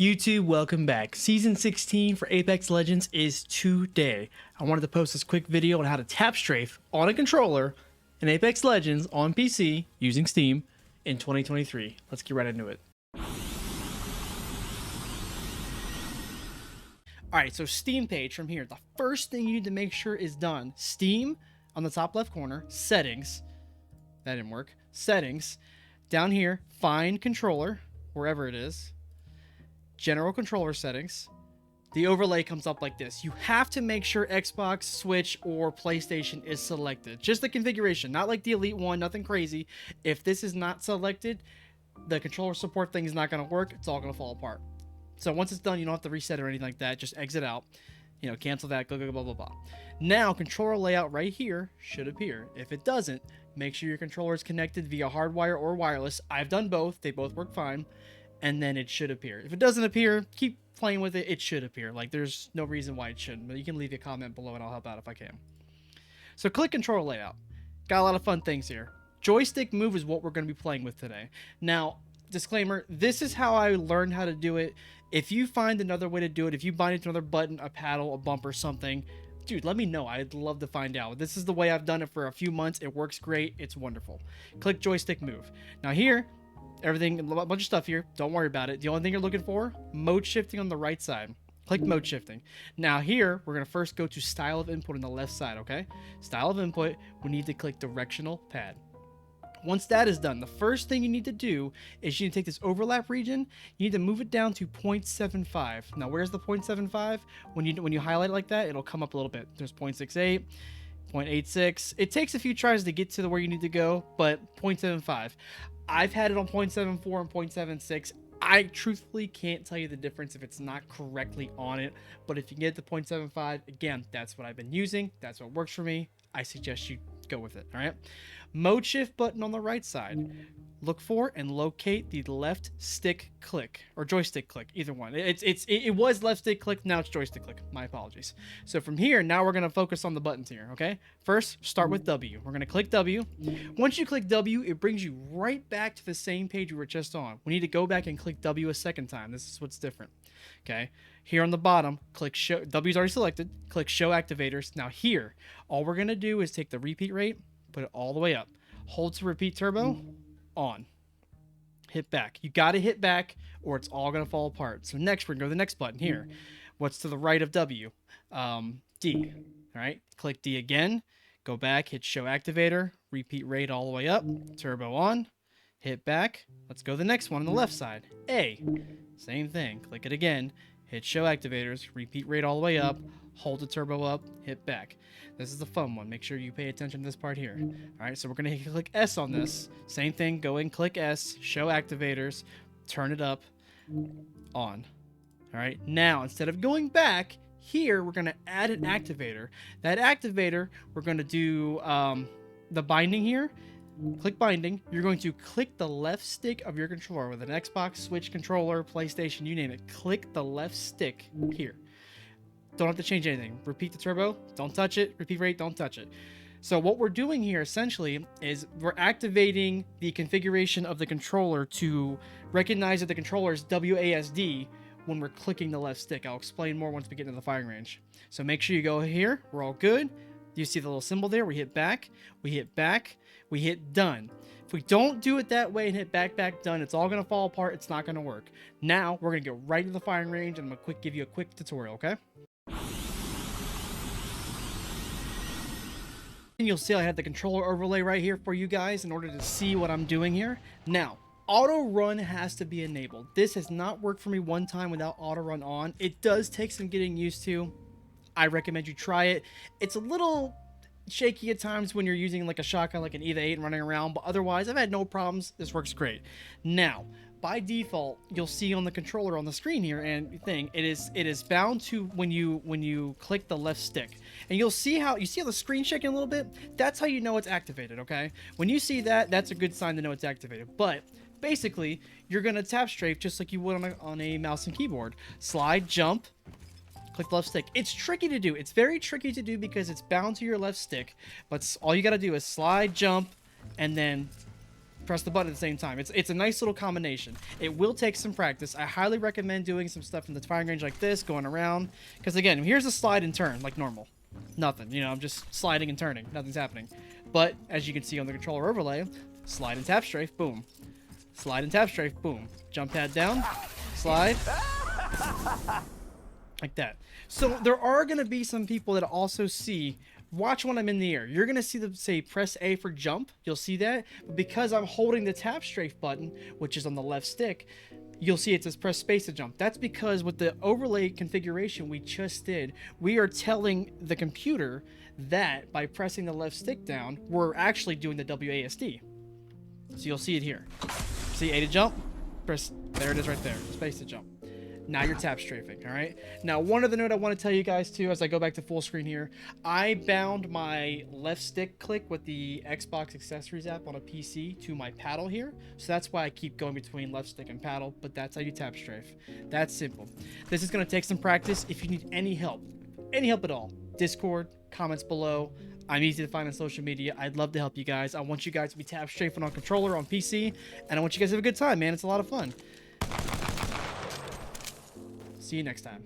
YouTube, welcome back. Season 16 for Apex Legends is today. I wanted to post this quick video on how to tap strafe on a controller in Apex Legends on PC using Steam in 2023. Let's get right into it. Alright, so Steam page from here. The first thing you need to make sure is done. Steam on the top left corner, settings. That didn't work. Settings. Down here, find controller, wherever it is. General controller settings. The overlay comes up like this. You have to make sure Xbox, Switch, or PlayStation is selected. Just the configuration, not like the Elite one, nothing crazy. If this is not selected, the controller support thing is not going to work. It's all going to fall apart. So once it's done, you don't have to reset or anything like that. Just exit out. You know, cancel that, go, blah, blah, blah. Now, controller layout right here should appear. If it doesn't, make sure your controller is connected via hardwire or wireless. I've done both. They both work fine. And then it should appear. If it doesn't appear, keep playing with it. It should appear. Like, there's no reason why it shouldn't. But you can leave a comment below and I'll help out if I can. So click controller layout. Got a lot of fun things here. Joystick move is what we're going to be playing with today. Now, disclaimer, this is how I learned how to do it. If you find another way to do it, if you bind it to another button, a paddle, a bumper, something, dude, let me know. I'd love to find out. This is the way I've done it for a few months. It works great. It's wonderful. Click joystick move. Now here, everything, a bunch of stuff here. Don't worry about it. The only thing you're looking for, mode shifting on the right side. Click mode shifting. Now here, we're going to first go to style of input on the left side, okay? Style of input, we need to click directional pad. Once that is done, the first thing you need to do is you need to take this overlap region, you need to move it down to 0.75. Now, where's the 0.75? When you highlight it like that, it'll come up a little bit. There's 0.68, 0.86. It takes a few tries to get to where you need to go, but 0.75. I've had it on 0.74 and 0.76. I truthfully can't tell you the difference if it's not correctly on it, but if you get to 0.75, again, that's what I've been using. That's what works for me. I suggest you go with it, all right? Mode shift button on the right side. Look for and locate the left stick click or joystick click, either one. It was left stick click, now it's joystick click. My apologies. So from here, now we're going to focus on the buttons here, okay? First, start with W. We're going to click W. Once you click W, it brings you right back to the same page we were just on. We need to go back and click W a second time. This is what's different, okay? Here on the bottom, click show. W's already selected. Click show activators. Now here, all we're going to do is take the repeat rate, put it all the way up. Hold to repeat turbo. On. Hit back. You got to hit back or it's all going to fall apart. So next, we're going to go to the next button here. What's to the right of W? D. All right. Click D again. Go back. Hit show activator. Repeat rate all the way up. Turbo on. Hit back. Let's go to the next one on the left side. A. Same thing. Click it again. Hit show activators. Repeat rate all the way up. Hold the turbo up. Hit back. This is the fun one. Make sure you pay attention to this part here. All right, so we're going to click S on this. Same thing. Go and click S. Show activators. Turn it up. On. All right, now instead of going back, here we're going to add an activator. That activator, we're going to do the binding here. Click binding. You're going to click the left stick of your controller with an Xbox, Switch controller, PlayStation, you name it. Click the left stick here. Don't have to change anything. Repeat the turbo. Don't touch it. Repeat rate. Don't touch it. So what we're doing here essentially is we're activating the configuration of the controller to recognize that the controller is WASD when we're clicking the left stick. I'll explain more once we get into the firing range. So make sure you go here. We're all good. You see the little symbol there? We hit back. We hit back. We hit done. If we don't do it that way and hit back, done, it's all going to fall apart. It's not going to work. Now we're going to go right to the firing range and I'm going to give you a quick tutorial, okay? And you'll see I had the controller overlay right here for you guys in order to see what I'm doing here. Now, auto run has to be enabled. This has not worked for me one time without auto run on. It does take some getting used to. I recommend you try it. It's a little shaky at times when you're using like a shotgun like an E8 and running around, but otherwise I've had no problems. This works great. Now, by default, you'll see on the controller on the screen here and it is bound to when you click the left stick. And you'll see how the screen shaking a little bit. That's how you know it's activated, okay? When you see that, that's a good sign to know it's activated. But basically, you're going to tap strafe just like you would on a mouse and keyboard. Slide, jump, click the left stick. It's tricky to do. It's very tricky to do because it's bound to your left stick. But all you got to do is slide, jump, and then press the button at the same time. It's a nice little combination. It will take some practice. I highly recommend doing some stuff in the firing range like this, going around. Because again, here's a slide and turn like normal. Nothing, you know, I'm just sliding and turning. Nothing's happening. But as you can see on the controller overlay, slide and tap strafe, boom. Slide and tap strafe, boom. Jump pad down, slide. Like that. So there are going to be some people that also see, watch when I'm in the air. You're going to see them say press A for jump. You'll see that. But because I'm holding the tap strafe button, which is on the left stick, you'll see it says press space to jump. That's because with the overlay configuration we just did, we are telling the computer that by pressing the left stick down, we're actually doing the WASD. So you'll see it here. See A to jump? Press, there it is right there. Space to jump. Now you're tap strafing, all right? Now, one other note I want to tell you guys, too, as I go back to full screen here, I bound my left stick click with the Xbox Accessories app on a PC to my paddle here, so that's why I keep going between left stick and paddle, but that's how you tap strafe. That's simple. This is going to take some practice. If you need any help at all, Discord, comments below. I'm easy to find on social media. I'd love to help you guys. I want you guys to be tap strafing on controller, on PC, and I want you guys to have a good time, man. It's a lot of fun. See you next time.